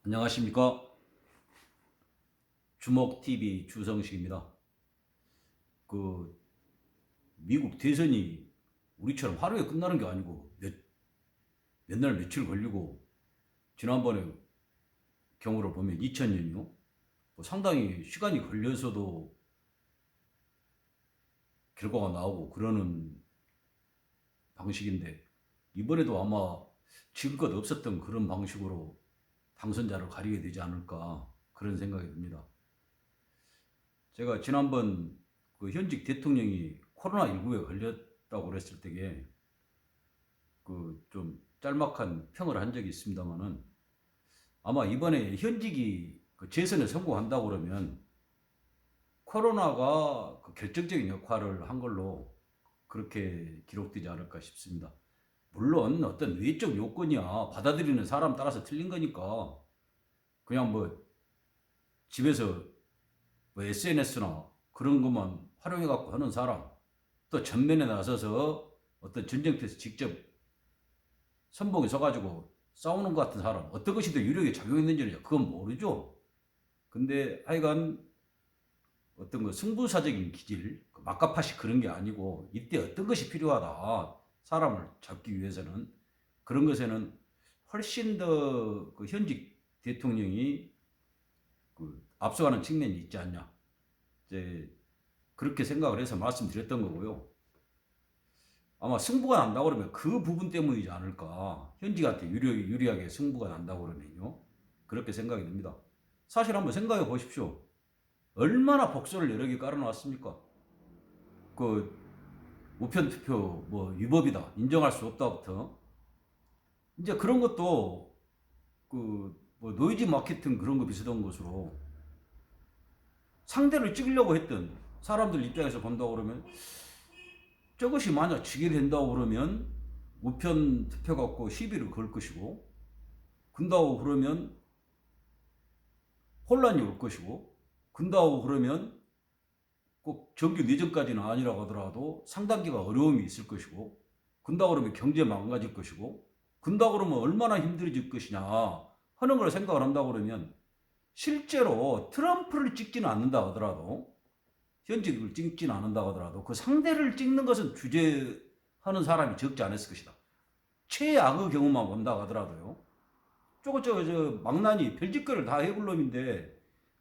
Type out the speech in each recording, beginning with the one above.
안녕하십니까. 주목TV 주성식입니다. 미국 대선이 우리처럼 하루에 끝나는 게 아니고 몇 날 며칠 걸리고, 지난번에 경우를 보면 2000년이요. 상당히 시간이 걸려서도 결과가 나오고 그러는 방식인데, 이번에도 아마 지금껏 없었던 그런 방식으로 당선자를 가리게 되지 않을까, 그런 생각이 듭니다. 제가 지난번 현직 대통령이 코로나19에 걸렸다고 그랬을 때에 좀 짤막한 평을 한 적이 있습니다만은, 아마 이번에 현직이 재선에 성공한다고 그러면 코로나가 결정적인 역할을 한 걸로 그렇게 기록되지 않을까 싶습니다. 물론 어떤 외적 요건이야 받아들이는 사람 따라서 틀린 거니까, 그냥 집에서 SNS나 그런 것만 활용해 갖고 하는 사람, 또 전면에 나서서 어떤 전쟁터에서 직접 선봉에 서가지고 싸우는 것 같은 사람, 어떤 것이 더 유력에 작용했는지는 그건 모르죠. 근데 하여간 어떤 승부사적인 기질, 막가파시 그런 게 아니고, 이때 어떤 것이 필요하다, 사람을 잡기 위해서는, 그런 것에는 훨씬 더 현직 대통령이 앞서가는 측면이 있지 않냐, 이제 그렇게 생각을 해서 말씀드렸던 거고요. 아마 승부가 난다고 그러면 그 부분 때문이지 않을까. 현직한테 유리하게 승부가 난다고 그러면요. 그렇게 생각이 듭니다. 사실 한번 생각해 보십시오. 얼마나 복선을 여러 개 깔아놨습니까? 우편 투표 위법이다, 인정할 수 없다부터, 이제 그런 것도 노이즈 마케팅 그런 거 비슷한 것으로 상대를 찍으려고 했던 사람들 입장에서 본다고 그러면, 저것이 만약 지게 된다고 그러면 우편 투표 갖고 시비를 걸 것이고, 근다고 그러면 혼란이 올 것이고, 근다고 그러면 꼭 정규 내전까지는 아니라고 하더라도 상단기가 어려움이 있을 것이고, 근다고 그러면 경제 망가질 것이고, 근다고 그러면 얼마나 힘들어질 것이냐 하는 걸 생각을 한다고 그러면, 실제로 트럼프를 찍지는 않는다 하더라도, 현직을 찍지는 않는다 하더라도 그 상대를 찍는 것은 주제하는 사람이 적지 않았을 것이다. 최악의 경우만 본다 하더라도요. 저 망나니 별짓거리를 다 해볼 놈인데,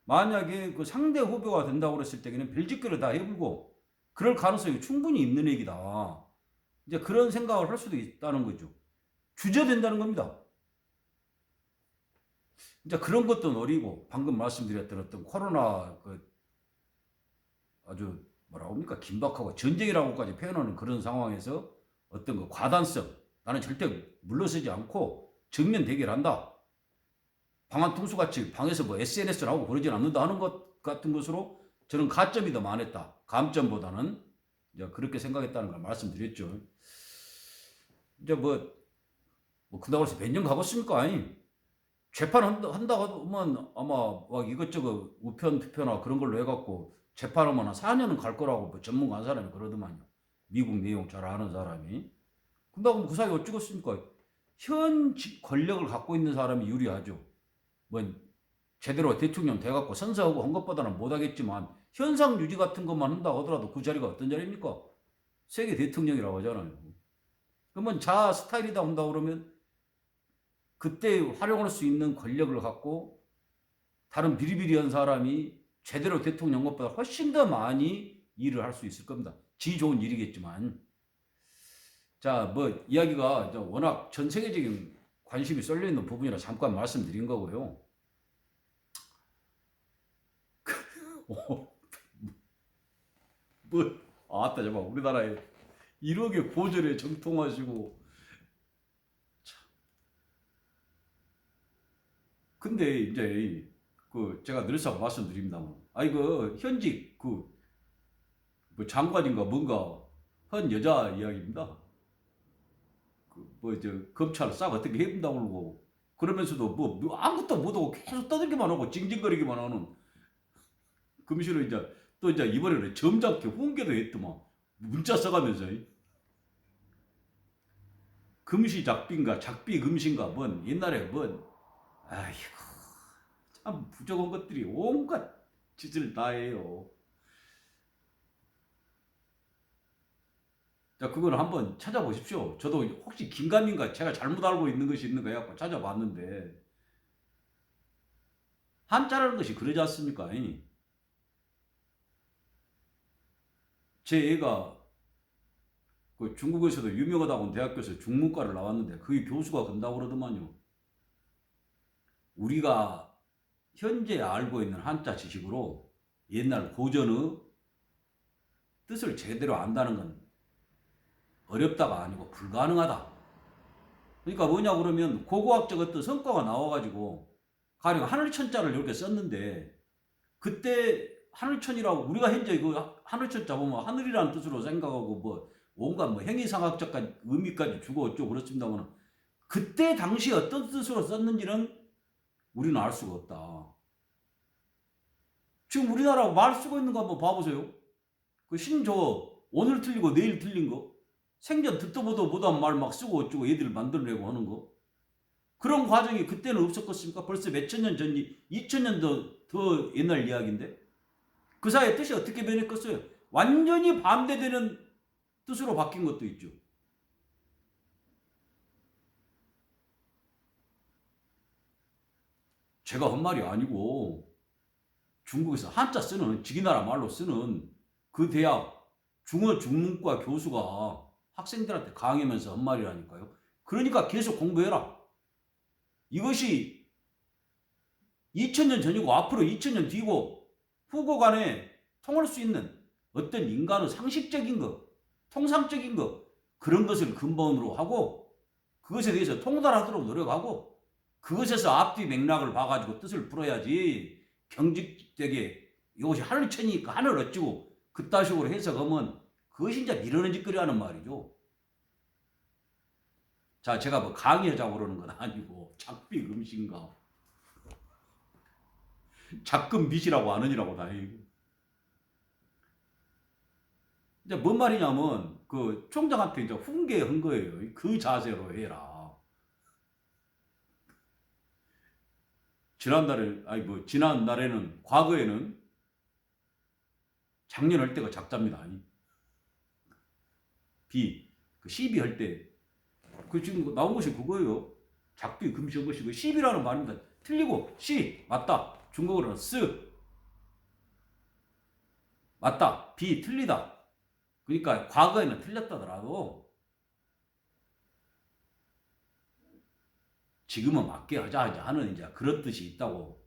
만약에 그 상대 후보가 된다고 그랬을 때에는 별짓거리를 다 해보고 그럴 가능성이 충분히 있는 얘기다. 이제 그런 생각을 할 수도 있다는 거죠. 주저된다는 겁니다. 이제 그런 것도 노리고, 방금 말씀드렸던 어떤 코로나 아주 뭐라고 합니까, 긴박하고 전쟁이라고까지 표현하는 그런 상황에서 어떤 과단성, 나는 절대 물러서지 않고 정면 대결한다, 방한통수같이 방에서 SNS를 하고 그러진 않는다 하는 것 같은 것으로 저는 가점이 더 많았다, 감점보다는. 이제 그렇게 생각했다는 걸 말씀드렸죠. 이제 그다고 해서 몇 년 가겠습니까? 아니, 재판 한다고 하면 아마 막 이것저것 우편 투표나 그런 걸로 해갖고 재판하면 한 4년은 갈 거라고 전문가 한 사람이 그러더만요. 미국 내용 잘 아는 사람이. 근다고 하면 그 사이에 어쩌겠습니까? 현 권력을 갖고 있는 사람이 유리하죠. 제대로 대통령 돼갖고 선서하고 한 것보다는 못하겠지만, 현상 유지 같은 것만 한다고 하더라도 그 자리가 어떤 자리입니까? 세계 대통령이라고 하잖아요. 그러면 자 스타일이다 한다고 그러면, 그때 활용할 수 있는 권력을 갖고 다른 비리비리한 사람이 제대로 대통령 것보다 훨씬 더 많이 일을 할 수 있을 겁니다. 지 좋은 일이겠지만. 자, 이야기가 워낙 전 세계적인 관심이 쏠려 있는 부분이라 잠깐 말씀드린 거고요. 아따, 정말 우리나라에 1억의 고전에 정통하시고. 근데 이제 제가 늘상 말씀드립니다만, 현직 장관인가 뭔가 한 여자 이야기입니다. 검찰 싹 어떻게 해본다고 그러고, 그러면서도 아무것도 못하고 계속 떠들기만 하고 징징거리기만 하는, 금시로 이제 이번에는 점잖게 훈계도 했더만, 문자 써가면서. 금시 작비인가 작비 금시인가 옛날에 아이고, 참 부적한 것들이 온갖 짓을 다 해요. 자, 그걸 한번 찾아보십시오. 저도 혹시 긴가민가 제가 잘못 알고 있는 것이 있는가 해갖고 찾아봤는데, 한자라는 것이 그러지 않습니까? 제 애가 그 중국에서도 유명하다고 대학교에서 중문과를 나왔는데 그게 교수가 건다고 그러더만요. 우리가 현재 알고 있는 한자 지식으로 옛날 고전의 뜻을 제대로 안다는 건 어렵다가 아니고 불가능하다. 그러니까 뭐냐 그러면 고고학적 어떤 성과가 나와가지고 가령 하늘천자를 이렇게 썼는데, 그때 하늘천이라고 우리가 현재 그 하늘천자 보면 하늘이라는 뜻으로 생각하고 뭐 온갖 뭐 행위상학적 의미까지 주고 어쩌고 그렇습니다만, 그때 당시 어떤 뜻으로 썼는지는 우리는 알 수가 없다. 지금 우리나라 말 쓰고 있는 거 한번 봐보세요. 그 신조 오늘 틀리고 내일 틀린 거, 생전 듣도 보도 못한 말 막 쓰고 어쩌고 애들 만들어내고 하는 거, 그런 과정이 그때는 없었겠습니까? 벌써 몇천 년 전이, 2000년 더 옛날 이야기인데 그 사이에 뜻이 어떻게 변했겠어요? 완전히 반대되는 뜻으로 바뀐 것도 있죠. 제가 한 말이 아니고 중국에서 한자 쓰는, 지기나라 말로 쓰는 그 대학 중어 중문과 교수가 학생들한테 강의하면서 한 말이라니까요. 그러니까 계속 공부해라. 이것이 2000년 전이고 앞으로 2000년 뒤고 후고 간에 통할 수 있는 어떤 인간의 상식적인 것, 통상적인 것, 그런 것을 근본으로 하고 그것에 대해서 통달하도록 노력하고 그것에서 앞뒤 맥락을 봐가지고 뜻을 풀어야지, 경직되게 이것이 하늘천이니까 하늘 어찌고 그따 식으로 해석하면 그것이 이제 미련한 짓거리 하는 말이죠. 자, 제가 뭐 강의하자고 그러는 건 아니고 작비 금신가 작금 빚이라고 아느니라고 다행이고. 이제 뭔 말이냐면 그 총장한테 이제 훈계한 거예요. 그 자세로 해라. 지난날에는 과거에는 작년할 때가 작자입니다. 그 시비할 때 그 지금 나온 것이 그거예요. 작비 금시한 것이고 시비라는 말입니다. 틀리고 시 맞다. 중국어로는 쓰 맞다. 비 틀리다. 그러니까 과거에는 틀렸다더라도 지금은 맞게 하자 하는 이제 그런 뜻이 있다고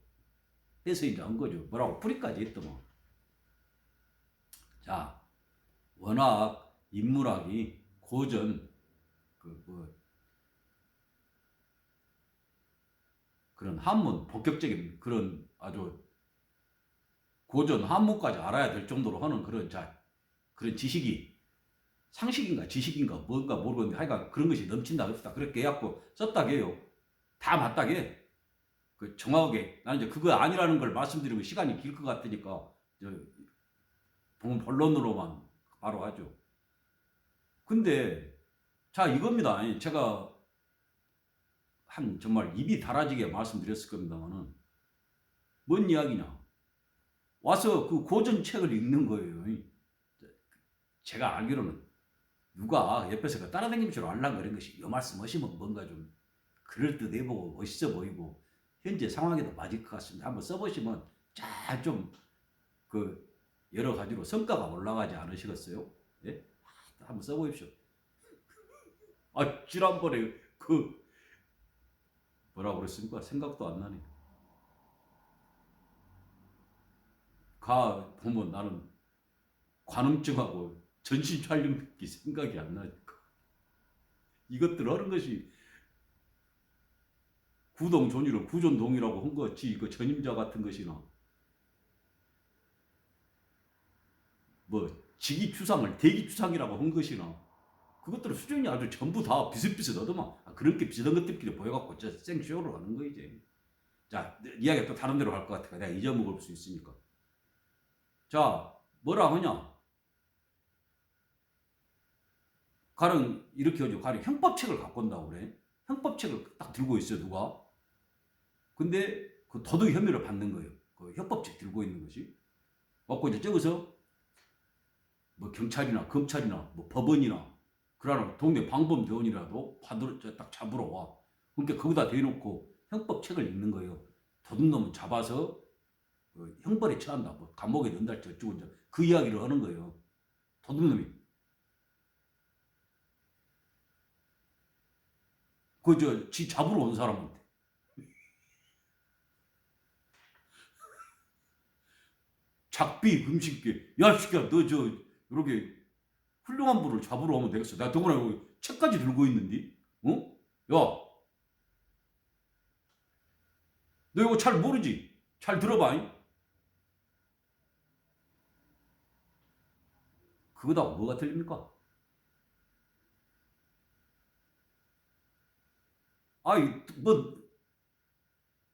해서 이제 한 거죠. 뭐라고 뿌리까지 했더만. 자, 워낙 인문학이 고전 그런 한문 본격적인 그런 아주 고전 한문까지 알아야 될 정도로 하는 그런 지식이 상식인가 지식인가 뭔가 모르겠는데 하여간 그런 것이 넘친다 없다 그렇게 해갖고 썼다고 해요. 다 맞다고 해. 그 정확하게 나는 이제 그거 아니라는 걸 말씀드리면 시간이 길 것 같으니까 본론으로만 바로 하죠. 근데 자 이겁니다. 제가 정말 입이 달아지게 말씀드렸을 겁니다만은 뭔 이야기냐. 와서 그 고전 책을 읽는 거예요. 제가 알기로는 누가 옆에서 그 따라다니면서 알랑거리는 것이 이 말씀 하시면 뭔가 좀 그럴듯해 보고 멋있어 보이고 현재 상황에도 맞을 것 같습니다. 한번 써보시면 잘 좀 그 여러 가지로 성과가 올라가지 않으시겠어요? 예? 한번 써보십시오. 지난번에 그 뭐라고 그랬습니까? 생각도 안 나네. 보면 나는 관음증하고 전신 촬영기 생각이 안 나니까. 이것들 하는 것이 구동존이로 구존동이라고 한 거지, 그 전임자 같은 것이나 뭐 직위추상을 대기추상이라고 한 것이나 그것들 수준이 아주 전부 다 비슷비슷하더만. 그렇게 비슷한 것들끼리 보여갖고 저 생쇼를 하는 거 이제. 자, 이야기가 또 다른 데로 갈 것 같아. 내가 잊어먹을 수 있으니까. 자, 뭐라 하냐? 가령 이렇게 하죠. 가령 형법책을 갖고 온다고 그래. 형법책을 딱 들고 있어요, 누가. 근데 그 도둑 혐의를 받는 거예요. 그 협법죄 들고 있는 것이. 맞고 이제 저기서 뭐 경찰이나 검찰이나 뭐 법원이나 그러나 동네 방범대원이라도 받으러 딱 잡으러 와. 그러니까 거기다 대놓고 형법책을 읽는 거예요. 도둑놈은 잡아서 형벌에 처한다. 뭐 감옥에 넣는다. 어쩌고 이제 그 이야기를 하는 거예요. 도둑놈이. 지 잡으러 온 사람한테. 작비 금식계. 야, 시끼야, 너 이렇게 훌륭한 분을 잡으러 오면 되겠어. 내가 더구나 책까지 들고 있는데, 어? 야, 너 이거 잘 모르지? 잘 들어봐. 잉? 그거다 뭐가 틀립니까? 아이, 뭐,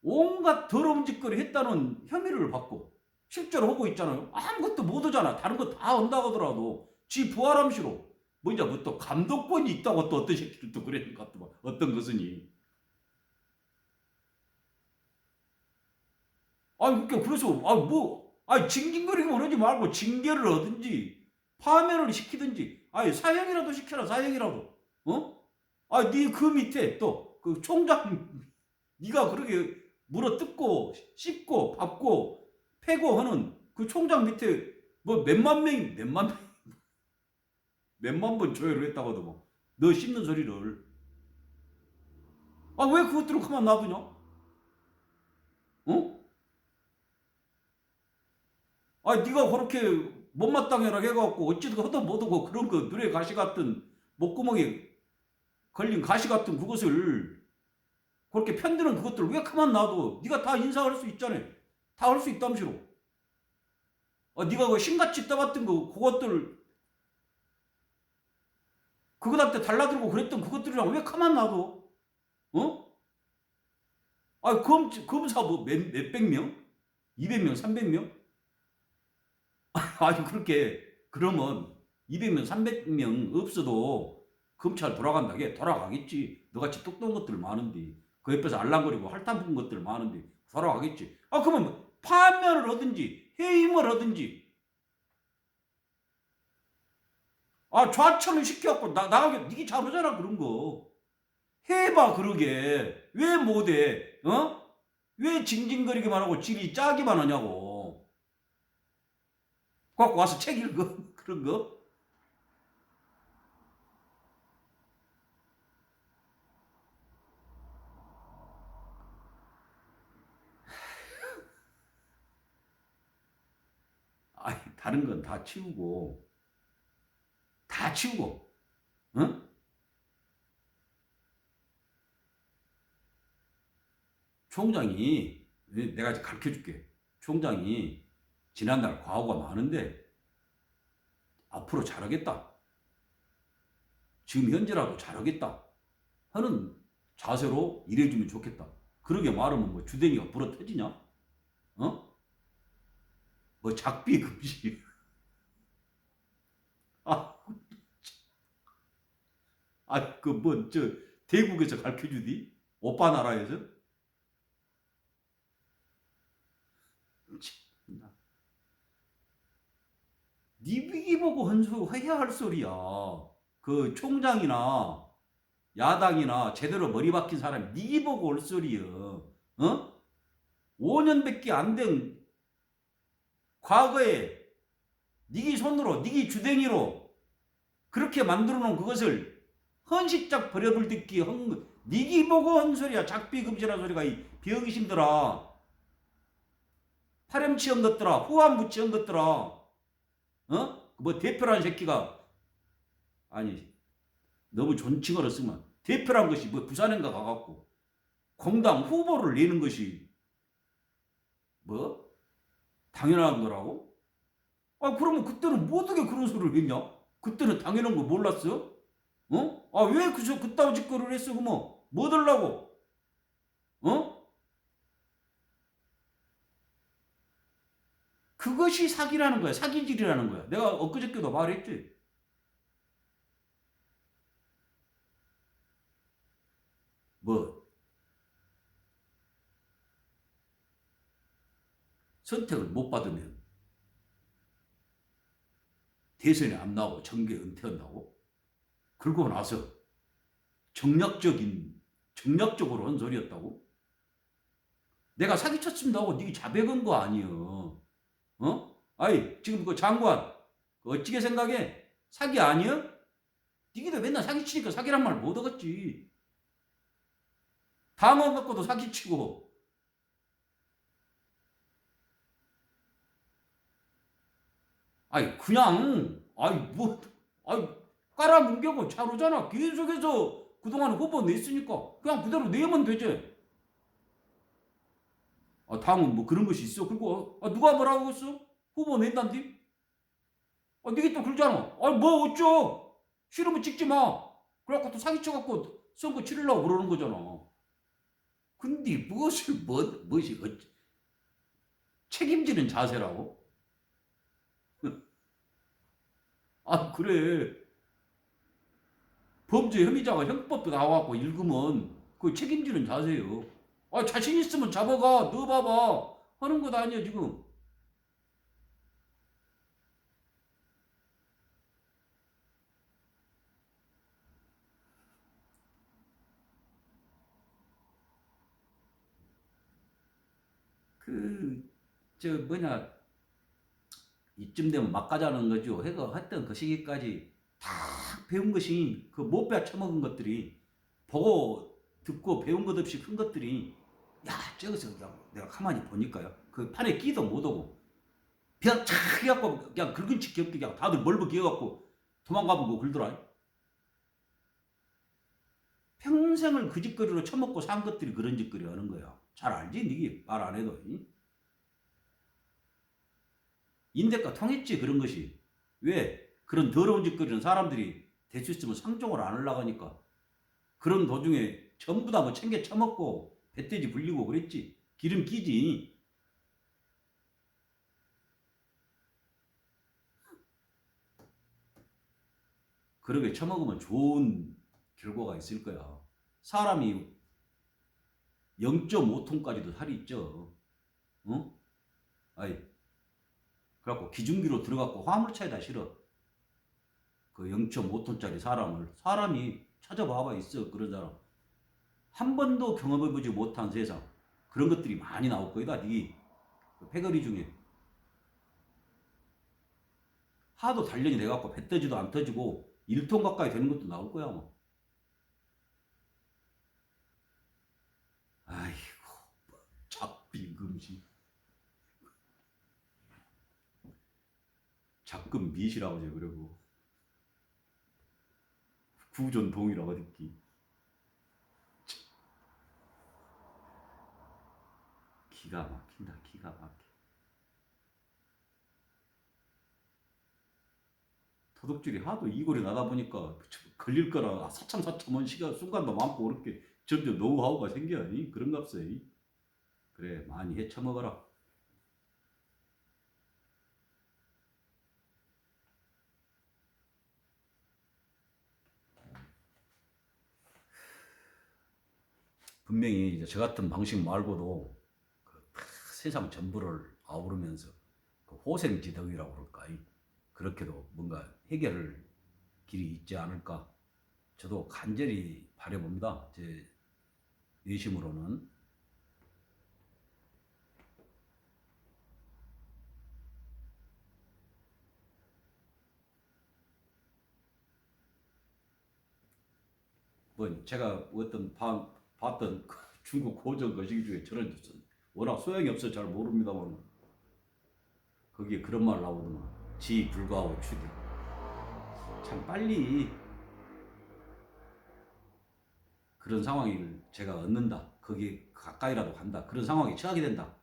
온갖 더러운 짓거리 했다는 혐의를 받고, 실제로 하고 있잖아요. 아무것도 못 하잖아. 다른 거 다 한다고 하더라도, 지 부활함시로. 뭐 이제 뭐 또 감독권이 있다고 또 어떤 새끼들 또 그러니까 또 뭐 어떤 것은이. 아니, 그러니까 그래서, 징징거리기만 하지 말고 징계를 하든지, 파면을 시키든지, 사형이라도 시켜라, 사형이라도. 어? 네 그 밑에 또, 그 총장, 네가 그렇게 물어뜯고, 씹고, 밟고, 패고 하는 그 총장 밑에 뭐 몇만 번 조회를 했다고 하도 뭐. 너 씹는 소리를. 왜 그것들을 그만 놔두냐? 어? 네가 그렇게 못마땅해라 해갖고 어찌든 하다 못하고 그런 그 눈에 가시 같은 목구멍에 걸린 가시 같은 그것을 그렇게 편드는 그것들 왜 가만 놔둬? 네가 다 인사할 수 있잖아. 다 할 수 있담시로. 네가 그 신같이 떠봤던 그것들 그것한테 달라들고 그랬던 그것들이랑 왜 가만 놔둬? 어? 검사 뭐 몇백 명? 200명, 300명? 그렇게 그러면 200명, 300명 없어도 검찰 돌아간다게 돌아가겠지. 너같이 똑똑한 것들 많은데 그 옆에서 알랑거리고 핥아 부은 것들 많은데 돌아가겠지. 그러면 파면을 하든지 해임을 하든지 좌천을 시켜갖고 나가게 니가 잘하잖아 그런 거. 해봐 그러게. 왜 못해? 어? 왜 징징거리기만 하고 질이 짜기만 하냐고. 갖고 와서 책 읽어 그런 거. 다른 건 다 치우고, 응? 총장이, 내가 가르쳐 줄게. 총장이 지난날 과오가 많은데, 앞으로 잘하겠다. 지금 현재라도 잘하겠다. 하는 자세로 일해주면 좋겠다. 그러게 말하면 뭐 주댕이가 불어 터지냐? 어? 뭐 작비 금지. 아, 대국에서 가르쳐 주디? 오빠 나라에서? 니 비기 보고 해야 할 소리야. 그 총장이나 야당이나 제대로 머리 박힌 사람이 니 보고 올 소리야. 어? 5년밖에 안 된 과거에 니기 손으로 니기 주댕이로 그렇게 만들어 놓은 그것을 헌식작 버려불 듣기 니기 보고 한 소리야. 작비금지라는 소리가 이 병신들아. 파렴치한 것들아. 후한무치한 것들아. 뭐 대표라는 새끼가 너무 존칭을 쓰면 대표란 것이 뭐 부산인가 가갖고 공당 후보를 내는 것이 뭐 당연한 거라고? 그러면 그때는 뭐 어떻게 그런 소리를 했냐? 그때는 당연한 거 몰랐어? 왜 그따위 짓거리를 했어? 뭐 들라고? 어? 그것이 사기라는 거야. 사기질이라는 거야. 내가 엊그저께도 말했지. 뭐 선택을 못 받으면 대선에 안 나오고 정계 은퇴한다고? 그러고 나서 정략적으로 한 소리였다고? 내가 사기쳤습니다 하고 네 자백한 거 아니여. 어? 아이 지금 그 장관 어찌게 생각해? 사기 아니야? 니기도 맨날 사기치니까 사기란 말 못 얻었지. 당원 갖고도 사기치고. 아이 그냥 아이 뭐 아이 깔아뭉개고 자루잖아. 계속해서 그동안 후보 냈으니까 그냥 그대로 내면 되지. 아, 당은 뭐 그런 것이 있어. 그리고 누가 뭐라고 했어? 후보 낸단디? 니게 또 그러잖아. 뭐 어쩌? 싫으면 찍지 마. 그래갖고 또 사기쳐갖고 선거 치르려고 그러는 거잖아. 근데 무엇이 책임지는 자세라고? 그래. 범죄 혐의자가 형법도 나와갖고 읽으면 그 책임지는 자세요. 자신 있으면 잡아가, 넣어봐봐. 하는 것 아니야, 지금. 이쯤 되면 막 가자는 거죠. 해가 했던 그 시기까지 다 배운 것이 그 못 배워 처먹은 것들이 보고 듣고 배운 것 없이 큰 것들이 저기서 그냥 내가 가만히 보니까요. 그 판에 끼도 못 오고 그냥 착 해갖고 그냥 긁은 치 기억도 그냥 다들 멀버 기어갖고 도망가보고 그러더라. 평생을 그 짓거리로 처먹고 산 것들이 그런 짓거리 하는 거야. 잘 알지? 니기 말 안 해도. 인대가 통했지 그런 것이. 왜? 그런 더러운 짓거리는 사람들이 될 수 있으면 상종을 안 하려고 하니까. 그런 도중에 전부 다 뭐 챙겨 처먹고 배돼지 불리고 그랬지. 기름 끼지. 그러게 처먹으면 좋은 결과가 있을 거야. 사람이 0.5톤까지도 살이 있죠. 어? 아이, 그래갖고 기중기로 들어갖고 화물차에다 실어. 그 0.5톤짜리 사람이 찾아봐봐 있어. 그런 사람. 한 번도 경험해보지 못한 세상. 그런 것들이 많이 나올 거다. 네 패거리 중에. 하도 단련이 돼갖고 배 떠지도 안 터지고 1톤 가까이 되는 것도 나올 거야. 뭐. 아이고, 작비금시. 작금 미시라고 하죠. 그러고 구전동이라고 듣기. 기가 막힌다. 기가 막혀. 도둑질이 하도 이골이 나다 보니까 걸릴 거라 사참사참한 시간 순간도 많고 그렇게 점점 노하우가 생겨니 그런갑서. 그래 많이 헤쳐먹어라. 분명히 이제 저 같은 방식 말고도 그 세상 전부를 아우르면서 그 호생지덕이라고 그럴까. 그렇게도 뭔가 해결을 길이 있지 않을까. 저도 간절히 바라봅니다. 제 내심으로는. 뭐 제가 봤던 그 중국 고전 거시기 중에 저런 워낙 소양이 없어 잘 모릅니다만 거기에 그런 말 나오더만. 지 불가하고 추대. 참 빨리 그런 상황을 제가 얻는다. 거기 가까이라도 간다. 그런 상황에 처하게 된다.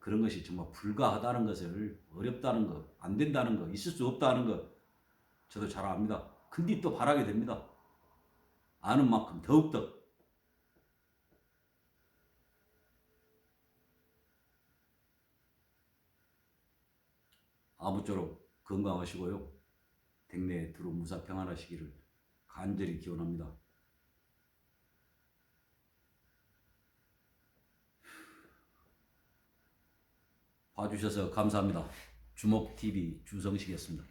그런 것이 정말 불가하다는 것을, 어렵다는 거, 안 된다는 거, 있을 수 없다는 거 저도 잘 압니다. 근데 또 바라게 됩니다. 아는 만큼 더욱더. 아무쪼록 건강하시고요. 댁내에 두루 무사 평안하시기를 간절히 기원합니다. 봐주셔서 감사합니다. 주목TV 주성식이었습니다.